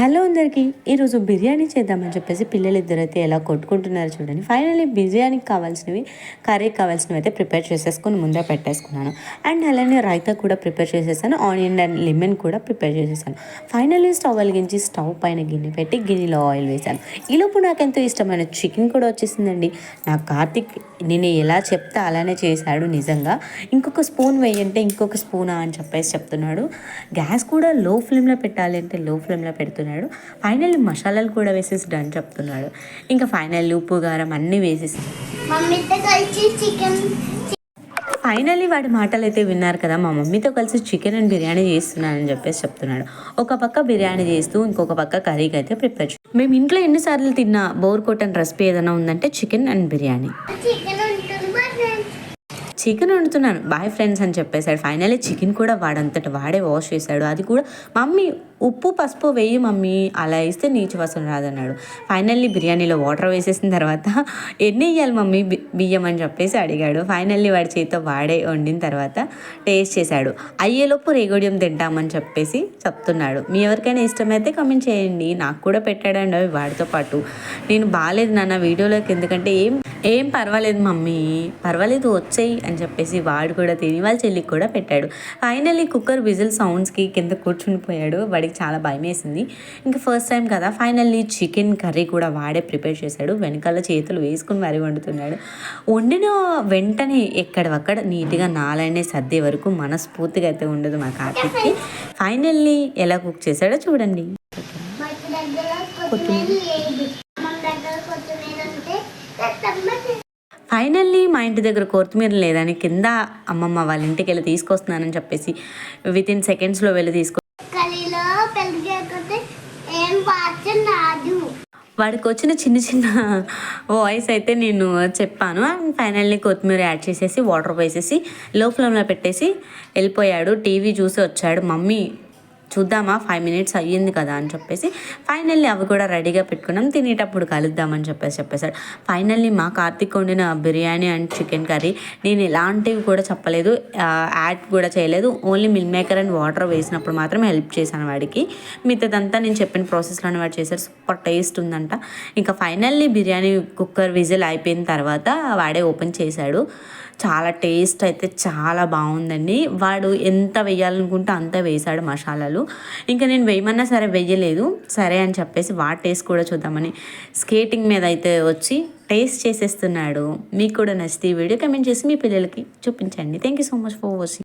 Hello అందరికీ ఈరోజు బిర్యానీ చేద్దామని చెప్పేసి పిల్లలిద్దరైతే ఎలా కొట్టుకుంటున్నారో చూడండి. ఫైనల్లీ బిర్యానీకి కావాల్సినవి కర్రీకి కావాల్సినవి అయితే ప్రిపేర్ చేసేసుకొని ముందే పెట్టేసుకున్నాను. అండ్ అలానే రైతా కూడా ప్రిపేర్ చేసేసాను. ఆనియన్ అండ్ లెమన్ కూడా ప్రిపేర్ చేసేసాను. ఫైనల్లీ స్టవ్ వెలిగించి స్టవ్ పైన గిన్నె పెట్టి గిన్నెలో ఆయిల్ వేశాను. ఈలోపు నాకు ఎంతో ఇష్టమైన చికెన్ కూడా వచ్చేసిందండి. నా కార్తిక్ నేను ఎలా చెప్తే అలానే చేశాడు నిజంగా. ఇంకొక స్పూన్ వేయంటే ఇంకొక స్పూనా అని చెప్పేసి చెప్తున్నాడు. గ్యాస్ కూడా లో ఫ్లేమ్లో పెట్టాలి అంటే లో ఫ్లేమ్లో పెడుతున్నాడు. ఫైనల్లీ మసాలాలు కూడా వేసేసి డన్ చెప్తున్నాడు. ఇంకా ఫైనల్లీ ఉప్పు కారం అన్నీ వేసేసి ఫైనల్లీ వాడి మాటలు అయితే విన్నారు కదా. మా మమ్మీతో కలిసి చికెన్ అండ్ బిర్యానీ చేస్తున్నానని చెప్పేసి చెప్తున్నాడు. ఒక పక్క బిర్యానీ చేస్తూ ఇంకొక పక్క కర్రీకి అయితే ప్రిపేర్ మేము ఇంట్లో ఎన్నిసార్లు తిన్నా బోర్ కొట్టని రెసిపీ ఏదైనా ఉందంటే చికెన్ అండ్ బిర్యానీ. చికెన్ వండుతున్నాను బాయ్ ఫ్రెండ్స్ అని చెప్పేశాడు. ఫైనల్లీ చికెన్ కూడా వాడంతట వాడే వాష్ చేశాడు. అది కూడా మమ్మీ ఉప్పు పసుపు వేయి మమ్మీ, అలా వేస్తే నీచు వాసన రాదన్నాడు. ఫైనల్లీ బిర్యానీలో వాటర్ వేసేసిన తర్వాత ఎన్ని వేయాలి మమ్మీ బియ్యం అని చెప్పేసి అడిగాడు. ఫైనల్లీ వాడి చేతితో వాడే వండిన తర్వాత టేస్ట్ చేశాడు. అయ్యేలోపు రేగోడియం తింటామని చెప్పేసి చెప్తున్నాడు. మీ ఎవరికైనా ఇష్టమైతే కమెంట్ చేయండి. నాకు కూడా పెట్టాడండి అవి వాడితో పాటు. నేను బాగాలేదు నాన్న వీడియోలోకి, ఎందుకంటే ఏం పర్వాలేదు మమ్మీ, పర్వాలేదు వచ్చేయి అని చెప్పేసి వాడు కూడా తిని వాళ్ళ చెల్లికి కూడా పెట్టాడు. ఫైనల్లీ కుక్కర్ విజిల్ సౌండ్స్కి కింద కూర్చుని పోయాడు. వాడికి చాలా భయం వేసింది. ఇంకా ఫస్ట్ టైం కదా. ఫైనల్లీ చికెన్ కర్రీ కూడా వాడే ప్రిపేర్ చేశాడు. వెనకాల చేతులు వేసుకుని మరీ వండుతున్నాడు. వండిన వెంటనే ఎక్కడవక్కడ నీట్గా నాలనే సర్దే వరకు మనస్ఫూర్తిగా అయితే ఉండదు మా కార్తీక్కి. ఫైనల్లీ ఎలా కుక్ చేశాడో చూడండి. ఫైనల్లీ మా ఇంటి దగ్గర కొత్తిమీర లేదని కింద అమ్మమ్మ వాళ్ళ ఇంటికి వెళ్ళి తీసుకొస్తున్నానని చెప్పేసి వితిన్ సెకండ్స్లో వెళ్ళి వాడికి వచ్చిన చిన్న చిన్న వాయిస్ అయితే నేను చెప్పాను. అండ్ ఫైనల్లీ కొత్తిమీర యాడ్ చేసేసి వాటర్ వేసేసి లో ఫ్లేమ్లో పెట్టేసి వెళ్ళిపోయాడు. టీవీ చూసి వచ్చాడు. మమ్మీ చూద్దామా 5 minutes అయ్యింది కదా అని చెప్పేసి ఫైనల్లీ అవి కూడా రెడీగా పెట్టుకున్నాం, తినేటప్పుడు కలుద్దామని చెప్పేశాడు. ఫైనల్లీ మా కార్తీక్ వండిన బిర్యానీ అండ్ చికెన్ కర్రీ నేను ఎలాంటివి కూడా చెప్పలేదు, యాడ్ కూడా చేయలేదు. Only meal maker and water వేసినప్పుడు మాత్రం హెల్ప్ చేశాను వాడికి. మిగతాదంతా నేను చెప్పిన ప్రాసెస్లోనే వాడు చేశారు. సూపర్ టేస్ట్ ఉందంట. ఇంకా ఫైనల్లీ బిర్యానీ కుక్కర్ విజిల్ అయిపోయిన తర్వాత వాడే ఓపెన్ చేశాడు. చాలా టేస్ట్ అయితే చాలా బాగుందండి. వాడు ఎంత వేయాలనుకుంటే అంత వేశాడు మసాలాలు. ఇంకా నేను వేయమన్నా సరే వేయలేదు. సరే అని చెప్పేసి వాడి టేస్ట్ కూడా చూద్దామని స్కేటింగ్ మీద అయితే వచ్చి టేస్ట్ చేసేస్తున్నాడు. మీకు కూడా నచ్చితే ఈ వీడియో కమెంట్ చేసి మీ పిల్లలకి చూపించండి. Thank you so much for watching.